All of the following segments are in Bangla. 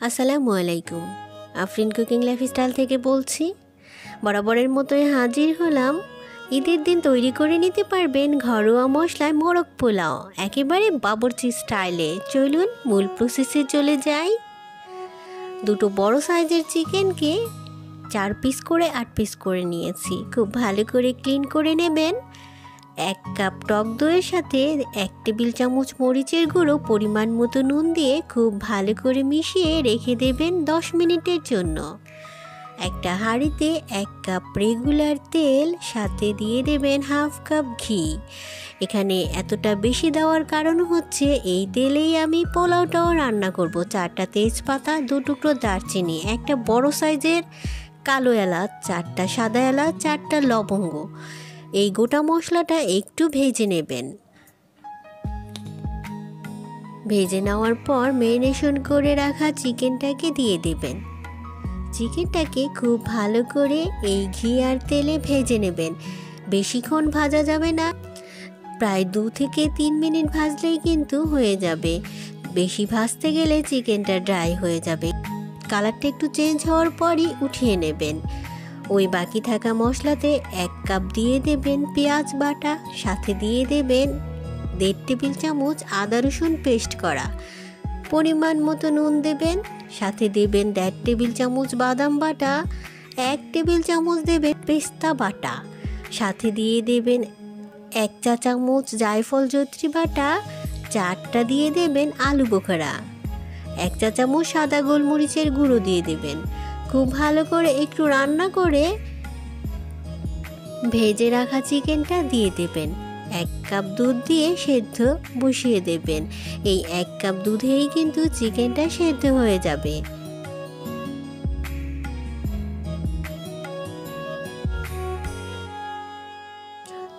আসসালামু আলাইকুম। আফরিন কুকিং লাইফস্টাইল থেকে বলছি। বরাবরের মতোই হাজির হলাম। ঈদের দিন তৈরি করে নিতে পারবেন ঘরোয়া মশলায় মোরগ পোলাও, একেবারে বাবুর্চি স্টাইলে। চলুন মূল প্রসেসে চলে যাই। দুটো বড় সাইজের চিকেনকে 4 পিস করে 8 পিস করে নিয়েছি। খুব ভালো করে ক্লিন করে নেবেন। 1 কাপ টক দইয়ের সাথে 1 টেবিল চামচ মরিচের গুঁড়ো, পরিমাণ মতো নুন দিয়ে খুব ভালো করে মিশিয়ে রেখে দেবেন 10 মিনিটের জন্য। একটা হাঁড়িতে 1 কাপ রেগুলার তেল, সাথে দিয়ে দেবেন হাফ কাপ ঘি। এখানে এতটা বেশি দেওয়ার কারণ হচ্ছে এই তেলেই আমি পোলাওটাও রান্না করব। 4টা তেজপাতা, 2 টুকরো দারচিনি, একটা বড় সাইজের কালো এলাচ, 4টা সাদা এলাচ, 4টা লবঙ্গ। এই গোটা মশলাটা একটু ভেজে নেবেন। ভেজে নেওয়ার পর ম্যারিনেশন করে রাখা চিকেনটাকে দিয়ে দেবেন। চিকেনটাকে খুব ভালো করে এই ঘি আর তেলে ভেজে নেবেন। বেশিক্ষণ ভাজা যাবে না, প্রায় 2 থেকে 3 মিনিট ভাজলেই কিন্তু হয়ে যাবে। বেশি ভাজতে গেলে চিকেনটা ড্রাই হয়ে যাবে। কালারটা একটু চেঞ্জ হওয়ার পরই উঠিয়ে নেবেন। ওই বাকি থাকা মশলাতে 1 কাপ দিয়ে দেবেন পেঁয়াজ বাটা, সাথে দিয়ে দেবেন 1.5 টেবিল চামচ আদা রসুন পেস্ট করা, পরিমাণ মতো নুন দেবেন, সাথে দেবেন 1.5 টেবিল চামচ বাদাম বাটা, 1 টেবিল চামচ দেবেন পেস্তা বাটা, সাথে দিয়ে দেবেন 1 চা চামচ জায়ফল জয়ত্রী বাটা, 4টা দিয়ে দেবেন আলু বোখরা, 1 চা চামচ সাদা গোলমরিচের গুঁড়ো দিয়ে দেবেন। খুব ভালো করে একটু রান্না করে ভেজে রাখা চিকেনটা দিয়ে দেবেন। 1 কাপ দুধ দিয়ে সেদ্ধ বসিয়ে দেবেন। এই 1 কাপ দুধেই কিন্তু চিকেনটা সেদ্ধ হয়ে যাবে।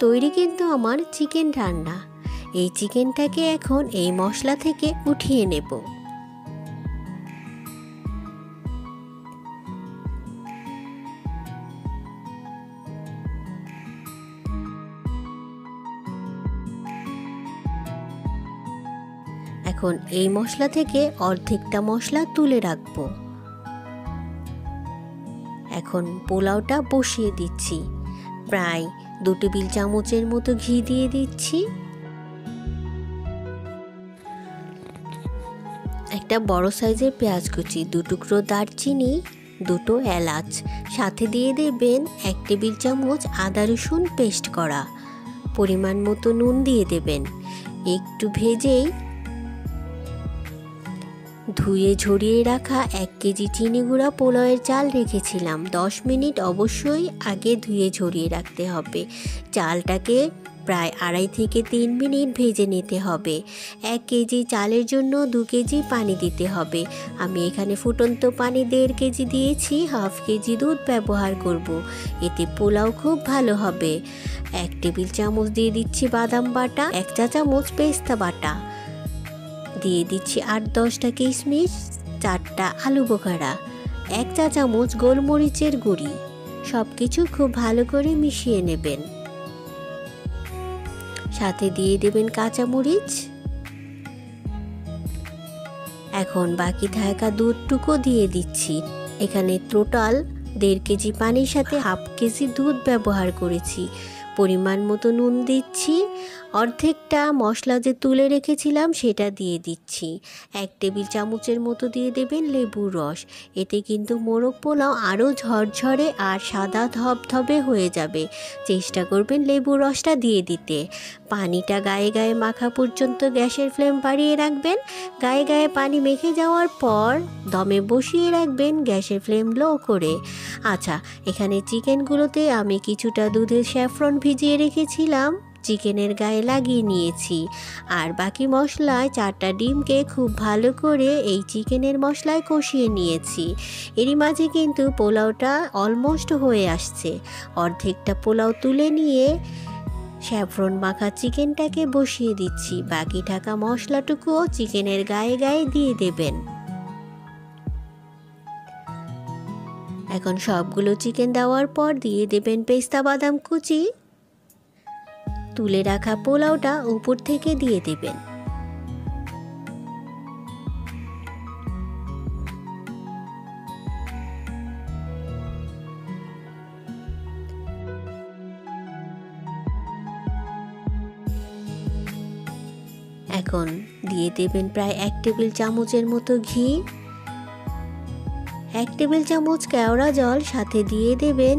তৈরি কিন্তু আমার চিকেন রান্না। এই চিকেনটাকে এখন এই মশলা থেকে উঠিয়ে নেব। এখন এই মশলা থেকে অর্ধেকটা মশলা তুলে রাখব। এখন পোলাওটা বসিয়ে দিচ্ছি। প্রায় 2 টেবিল চামচের মতো ঘি দিয়ে দিচ্ছি। একটা বড় সাইজের পেঁয়াজ কুচি, 2 টুকরো দারচিনি, 2টো এলাচ, সাথে দিয়ে দেবেন 1 টেবিল চামচ আদা রসুন পেস্ট করা, পরিমাণ মতো নুন দিয়ে দেবেন। একটু ভেজেই ধুয়ে ঝরিয়ে রাখা 1 কেজি চিনি গুঁড়া পোলাওয়ের চাল রেখেছিলাম। 10 মিনিট অবশ্যই আগে ধুয়ে ঝরিয়ে রাখতে হবে। চালটাকে প্রায় 2.5 থেকে 3 মিনিট ভেজে নিতে হবে। 1 কেজি চালের জন্য 2 কেজি পানি দিতে হবে। আমি এখানে ফুটন্ত পানি 1.5 কেজি দিয়েছি। হাফ কেজি দুধ ব্যবহার করব, এতে পোলাও খুব ভালো হবে। 1 টেবিল চামচ দিয়ে দিচ্ছি বাদাম বাটা, 1 চা চামচ পেস্তা বাটা, দিয়ে দিচ্ছি 8-10টা কিশমিশ, 4টা আলু বোখরা, 1 চা চামচ গোলমরিচের গুঁড়ি। সব কিছু খুব ভালো করে মিশিয়ে নেবেন। সাথে দিয়ে দেবেন কাঁচামরিচ। এখন বাকি থাকা দুধটুকু দিয়ে দিচ্ছি। এখানে টোটাল 1.5 কেজি পানির সাথে হাফ কেজি দুধ ব্যবহার করেছি। পরিমাণ মতো নুন দিচ্ছি। অর্ধেকটা মশলা যে তুলে রেখেছিলাম সেটা দিয়ে দিচ্ছি। 1 টেবিল চামচের মতো দিয়ে দেবেন লেবুর রস। এতে কিন্তু মোরগ পোলাও আরও ঝরঝরে আর সাদা ধবধবে হয়ে যাবে। চেষ্টা করবেন লেবুর রসটা দিয়ে দিতে। পানিটা গায়ে গায়ে মাখা পর্যন্ত গ্যাসের ফ্লেম বাড়িয়ে রাখবেন। গায়ে গায়ে পানি মেখে যাওয়ার পর দমে বসিয়ে রাখবেন গ্যাসের ফ্লেম লো করে। আচ্ছা, এখানে চিকেনগুলোতে আমি কিছুটা দুধের স্যাফরন ভিজিয়ে রেখেছিলাম, চিকেনের গায়ে লাগিয়ে নিয়েছি। আর বাকি মশলায় 4টা ডিমকে খুব ভালো করে এই চিকেনের মশলায় কষিয়ে নিয়েছি। এরই মাঝে কিন্তু পোলাওটা অলমোস্ট হয়ে আসছে। অর্ধেকটা পোলাও তুলে নিয়ে স্যাফরন মাখা চিকেনটাকে বসিয়ে দিচ্ছি। বাকি থাকা মশলাটুকুও চিকেনের গায়ে গায়ে দিয়ে দেবেন। এখন সবগুলো চিকেন দেওয়ার পর দিয়ে দেবেন পেস্তা বাদাম কুচি। তুলে রাখা পোলাওটা উপর থেকে দিয়ে দেবেন। এখন দিয়ে দেবেন প্রায় 1 টেবিল চামচের মতো ঘি, 1 টেবিল চামচ কেওড়া জল, সাথে দিয়ে দেবেন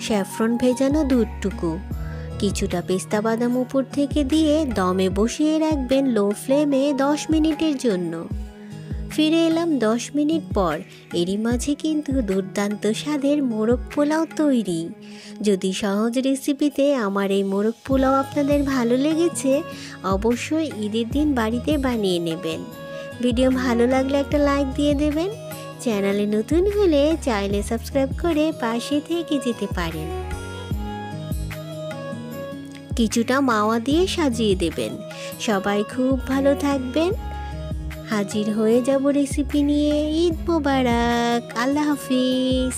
স্যাফরন ভেজানো দুধটুকু, কিছুটা পেস্তা বাদাম উপর থেকে দিয়ে দমে বসিয়ে রাখবেন লো ফ্লেমে 10 মিনিটের জন্য। ফিরে এলাম 10 মিনিট পর। এরই মাঝে কিন্তু দুর্দান্ত স্বাদের মোরগ পোলাও তৈরি। যদি সহজ রেসিপিতে আমার এই মোরগ পোলাও আপনাদের ভালো লেগেছে, অবশ্যই ঈদের দিন বাড়িতে বানিয়ে নেবেন। ভিডিও ভালো লাগলে একটা লাইক দিয়ে দেবেন। চ্যানেলে নতুন হলে চাইলে সাবস্ক্রাইব করে পাশে থেকে যেতে পারেন। কিছুটা মাওয়া দিয়ে সাজিয়ে দেবেন। সবাই খুব ভালো থাকবেন। হাজির হয়ে যাব রেসিপি নিয়ে। ঈদ মোবারক। আল্লাহ হাফিজ।